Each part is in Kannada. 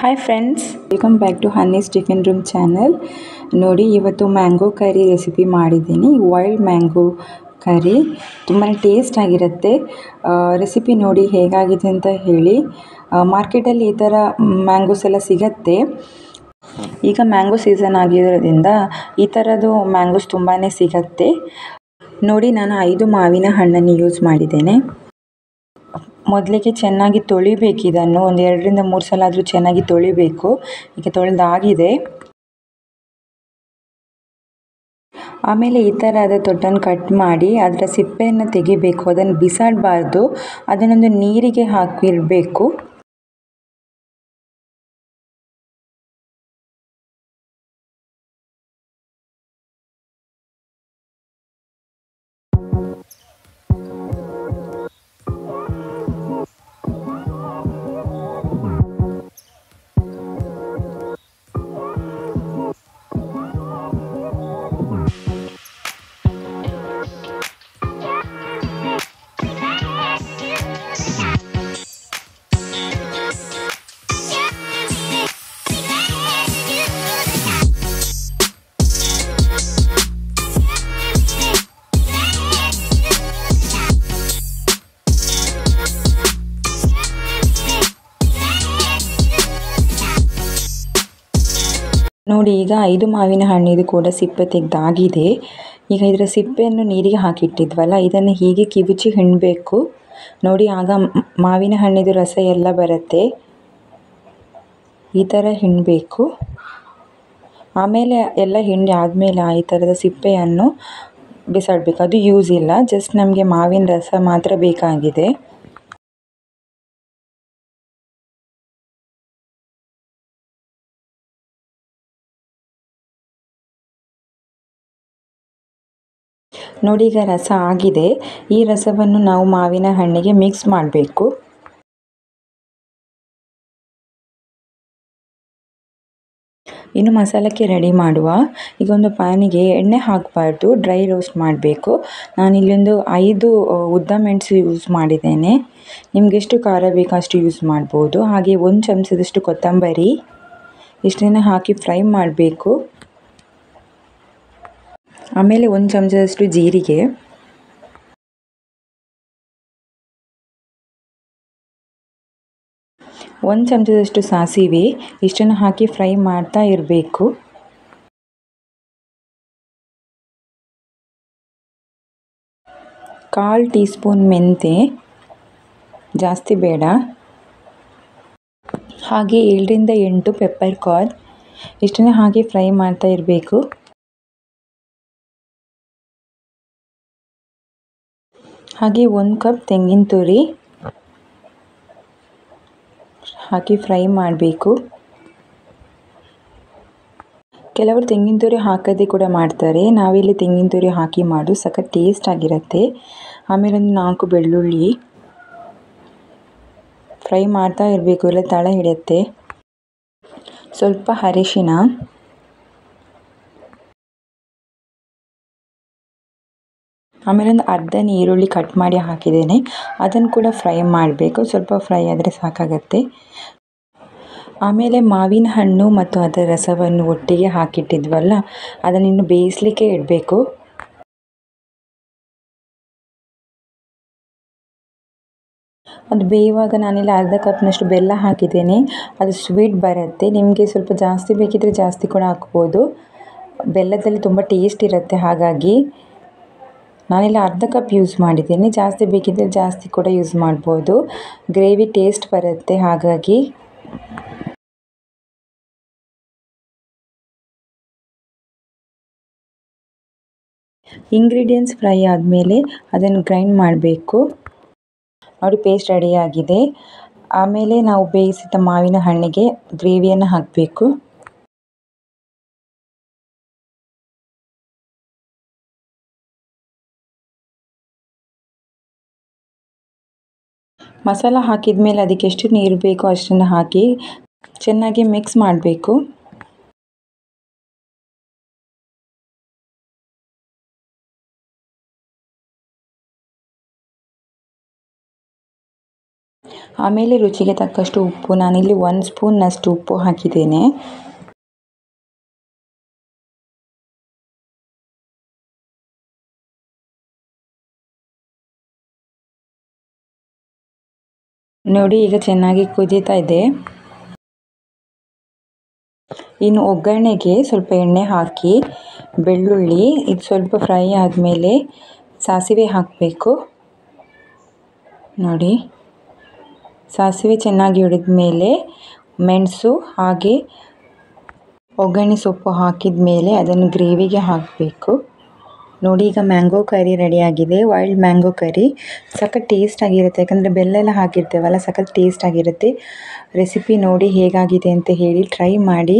Hi friends, welcome back to Honey's tiffin room channel. ನೋಡಿ, ಇವತ್ತು ಮ್ಯಾಂಗೋ ಕರಿ ರೆಸಿಪಿ ಮಾಡಿದ್ದೀನಿ. ವೈಲ್ಡ್ ಮ್ಯಾಂಗೋ ಕರಿ ತುಂಬಾ ಟೇಸ್ಟ್ ಆಗಿರುತ್ತೆ. ರೆಸಿಪಿ ನೋಡಿ ಹೇಗಾಗಿದೆ ಅಂತ ಹೇಳಿ. ಮಾರ್ಕೆಟಲ್ಲಿ ಈ ಥರ ಮ್ಯಾಂಗೋಸ್ ಎಲ್ಲ ಸಿಗತ್ತೆ. ಈಗ ಮ್ಯಾಂಗೋ ಸೀಸನ್ ಆಗಿರೋದ್ರಿಂದ ಈ ಥರದ್ದು ಮ್ಯಾಂಗೋಸ್ ತುಂಬಾ ಸಿಗತ್ತೆ. ನೋಡಿ, ನಾನು 5 ಮಾವಿನ ಹಣ್ಣನ್ನು ಯೂಸ್ ಮಾಡಿದ್ದೇನೆ. ಮೊದಲಿಗೆ ಚೆನ್ನಾಗಿ ತೊಳಿಬೇಕು. ಇದನ್ನು ಒಂದು 2ರಿಂದ 3 ಸಲ ಆದರೂ ಚೆನ್ನಾಗಿ ತೊಳಿಬೇಕು. ಈಗ ತೊಳೆದಾಗಿದೆ. ಆಮೇಲೆ ಈ ಥರದ ತೊಟ್ಟನ್ನು ಕಟ್ ಮಾಡಿ ಅದರ ಸಿಪ್ಪೆಯನ್ನು ತೆಗಿಬೇಕು. ಅದನ್ನು ಬಿಸಾಡಬಾರ್ದು. ಅದನ್ನೊಂದು ನೀರಿಗೆ ಹಾಕಿಡಬೇಕು. ನೋಡಿ, ಈಗ 5 ಮಾವಿನ ಹಣ್ಣಿದು ಕೂಡ ಸಿಪ್ಪೆ ತೆಗೆದಾಗಿದೆ. ಈಗ ಇದರ ಸಿಪ್ಪೆಯನ್ನು ನೀರಿಗೆ ಹಾಕಿಟ್ಟಿದ್ವಲ್ಲ, ಇದನ್ನು ಹೀಗೆ ಕಿವುಚಿ ಹಿಂಡಬೇಕು. ನೋಡಿ, ಆಗ ಮಾವಿನ ಹಣ್ಣಿದು ರಸ ಎಲ್ಲ ಬರುತ್ತೆ. ಈ ಥರ ಹಿಂಡಬೇಕು. ಆಮೇಲೆ ಎಲ್ಲ ಹಿಂಡಿ ಆದಮೇಲೆ ಈ ಥರದ ಸಿಪ್ಪೆಯನ್ನು ಬಿಸಾಡಬೇಕು. ಅದು ಯೂಸ್ ಇಲ್ಲ, ಜಸ್ಟ್ ನಮಗೆ ಮಾವಿನ ರಸ ಮಾತ್ರ ಬೇಕಾಗಿದೆ. ನೋಡಿ, ಈಗ ರಸ ಆಗಿದೆ. ಈ ರಸವನ್ನು ನಾವು ಮಾವಿನ ಹಣ್ಣಿಗೆ ಮಿಕ್ಸ್ ಮಾಡಬೇಕು. ಇನ್ನು ಮಸಾಲಕ್ಕೆ ರೆಡಿ ಮಾಡುವ. ಈಗ ಒಂದು ಪ್ಯಾನಿಗೆ ಎಣ್ಣೆ ಹಾಕಬಾರ್ದು, ಡ್ರೈ ರೋಸ್ಟ್ ಮಾಡಬೇಕು. ನಾನಿಲ್ಲೊಂದು 5 ಉದ್ದ ಮೆಣಸು ಯೂಸ್ ಮಾಡಿದ್ದೇನೆ. ನಿಮಗೆಷ್ಟು ಖಾರ ಬೇಕೋ ಅಷ್ಟು ಯೂಸ್ ಮಾಡ್ಬೋದು. ಹಾಗೆ 1 ಚಮಚದಷ್ಟು ಕೊತ್ತಂಬರಿ ಇಷ್ಟನ್ನು ಹಾಕಿ ಫ್ರೈ ಮಾಡಬೇಕು. ಆಮೇಲೆ 1 ಚಮಚದಷ್ಟು ಜೀರಿಗೆ, 1 ಚಮಚದಷ್ಟು ಸಾಸಿವೆ ಇಷ್ಟನ್ನು ಹಾಕಿ ಫ್ರೈ ಮಾಡ್ತಾ ಇರಬೇಕು. ಕಾಲು ಟೀ ಸ್ಪೂನ್ ಮೆಂತೆ, ಜಾಸ್ತಿ ಬೇಡ. ಹಾಗೆ 7ರಿಂದ 8 ಪೆಪ್ಪರ್ ಕಾರ್ನ್ ಇಷ್ಟನ್ನು ಹಾಕಿ ಫ್ರೈ ಮಾಡ್ತಾ ಇರಬೇಕು. ಹಾಗೆ 1 ಕಪ್ ತೆಂಗಿನ ತುರಿ ಹಾಕಿ ಫ್ರೈ ಮಾಡಬೇಕು. ಕೆಲವರು ತೆಂಗಿನ ತುರಿ ಹಾಕದೆ ಕೂಡ ಮಾಡ್ತಾರೆ. ನಾವಿಲ್ಲಿ ತೆಂಗಿನ ತುರಿ ಹಾಕಿ ಮಾಡು ಸಖತ್ ಟೇಸ್ಟ್ ಆಗಿರುತ್ತೆ. ಆಮೇಲೆ ಒಂದು 4 ಬೆಳ್ಳುಳ್ಳಿ ಫ್ರೈ ಮಾಡ್ತಾ ಇರಬೇಕು, ಇಲ್ಲ ತಳ ಹಿಡಿಯುತ್ತೆ. ಸ್ವಲ್ಪ ಅರಿಶಿನ, ಆಮೇಲೆ ಒಂದು ಅರ್ಧ ಈರುಳ್ಳಿ ಕಟ್ ಮಾಡಿ ಹಾಕಿದ್ದೇನೆ. ಅದನ್ನು ಕೂಡ ಫ್ರೈ ಮಾಡಬೇಕು. ಸ್ವಲ್ಪ ಫ್ರೈ ಆದರೆ ಸಾಕಾಗತ್ತೆ. ಆಮೇಲೆ ಮಾವಿನ ಹಣ್ಣು ಮತ್ತು ಅದರ ರಸವನ್ನು ಒಟ್ಟಿಗೆ ಹಾಕಿಟ್ಟಿದ್ವಲ್ಲ, ಅದನ್ನಿನ್ನು ಬೇಯಿಸಲಿಕ್ಕೆ ಇಡಬೇಕು. ಅದು ಬೇಯುವಾಗ ನಾನಿಲ್ಲಿ ಅರ್ಧ ಕಪ್ನಷ್ಟು ಬೆಲ್ಲ ಹಾಕಿದ್ದೇನೆ. ಅದು ಸ್ವೀಟ್ ಬರುತ್ತೆ. ನಿಮಗೆ ಸ್ವಲ್ಪ ಜಾಸ್ತಿ ಬೇಕಿದ್ದರೆ ಜಾಸ್ತಿ ಕೂಡ ಹಾಕ್ಬೋದು. ಬೆಲ್ಲದಲ್ಲಿ ತುಂಬ ಟೇಸ್ಟ್ ಇರುತ್ತೆ. ಹಾಗಾಗಿ ನಾನಿಲ್ಲಿ ಅರ್ಧ ಕಪ್ ಯೂಸ್ ಮಾಡಿದ್ದೀನಿ. ಜಾಸ್ತಿ ಬೇಕಿದ್ದರೆ ಜಾಸ್ತಿ ಕೂಡ ಯೂಸ್ ಮಾಡ್ಬೋದು. ಗ್ರೇವಿ ಟೇಸ್ಟ್ ಬರುತ್ತೆ. ಹಾಗಾಗಿ ಇಂಗ್ರೀಡಿಯೆಂಟ್ಸ್ ಫ್ರೈ ಆದಮೇಲೆ ಅದನ್ನು ಗ್ರೈಂಡ್ ಮಾಡಬೇಕು. ನೋಡಿ, ಪೇಸ್ಟ್ ರೆಡಿಯಾಗಿದೆ. ಆಮೇಲೆ ನಾವು ಬೇಯಿಸಿದ ಮಾವಿನ ಹಣ್ಣಿಗೆ ಗ್ರೇವಿಯನ್ನು ಹಾಕಬೇಕು. ಮಸಾಲ ಹಾಕಿದ ಮೇಲೆ ಅದಕ್ಕೆ ಎಷ್ಟು ನೀರು ಬೇಕೋ ಅಷ್ಟನ್ನು ಹಾಕಿ ಚೆನ್ನಾಗಿ ಮಿಕ್ಸ್ ಮಾಡಬೇಕು. ಆಮೇಲೆ ರುಚಿಗೆ ತಕ್ಕಷ್ಟು ಉಪ್ಪು, ನಾನಿಲ್ಲಿ 1 ಸ್ಪೂನ್ನಷ್ಟು ಉಪ್ಪು ಹಾಕಿದ್ದೇನೆ. ನೋಡಿ ಈಗ ಚೆನ್ನಾಗಿ ಕುದೀತಾ ಇದೆ. ಇನ್ನು ಒಗ್ಗರಣೆಗೆ ಸ್ವಲ್ಪ ಎಣ್ಣೆ ಹಾಕಿ ಬೆಳ್ಳುಳ್ಳಿ ಇದು ಸ್ವಲ್ಪ ಫ್ರೈ ಆದಮೇಲೆ ಸಾಸಿವೆ ಹಾಕಬೇಕು. ನೋಡಿ ಸಾಸಿವೆ ಚೆನ್ನಾಗಿ ಹುರಿದ ಮೇಲೆ ಮೆಣಸು ಹಾಗೆ ಒಗ್ಗರಣೆ ಸೊಪ್ಪು ಹಾಕಿದ ಮೇಲೆ ಅದನ್ನು ಗ್ರೇವಿಗೆ ಹಾಕಬೇಕು. ನೋಡಿ ಈಗ ಮ್ಯಾಂಗೋ ಕರಿ ರೆಡಿಯಾಗಿದೆ. ವೈಲ್ಡ್ ಮ್ಯಾಂಗೋ ಕರಿ ಸಖತ್ ಟೇಸ್ಟ್ ಆಗಿರುತ್ತೆ, ಯಾಕಂದರೆ ಬೆಲ್ಲ ಎಲ್ಲ ಹಾಕಿರ್ತೇವಲ್ಲ, ಸಖತ್ ಟೇಸ್ಟ್ ಆಗಿರುತ್ತೆ. ರೆಸಿಪಿ ನೋಡಿ ಹೇಗಾಗಿದೆ ಅಂತ ಹೇಳಿ ಟ್ರೈ ಮಾಡಿ.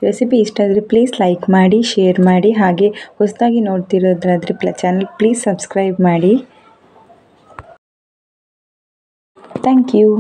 ರೆಸಿಪಿ ಇಷ್ಟ ಆದರೆ ಪ್ಲೀಸ್ ಲೈಕ್ ಮಾಡಿ, ಶೇರ್ ಮಾಡಿ, ಹಾಗೆ ಹೊಸದಾಗಿ ನೋಡ್ತಿರೋದ್ರಾದರೆ ಚಾನಲ್ ಪ್ಲೀಸ್ ಸಬ್ಸ್ಕ್ರೈಬ್ ಮಾಡಿ. Thank you.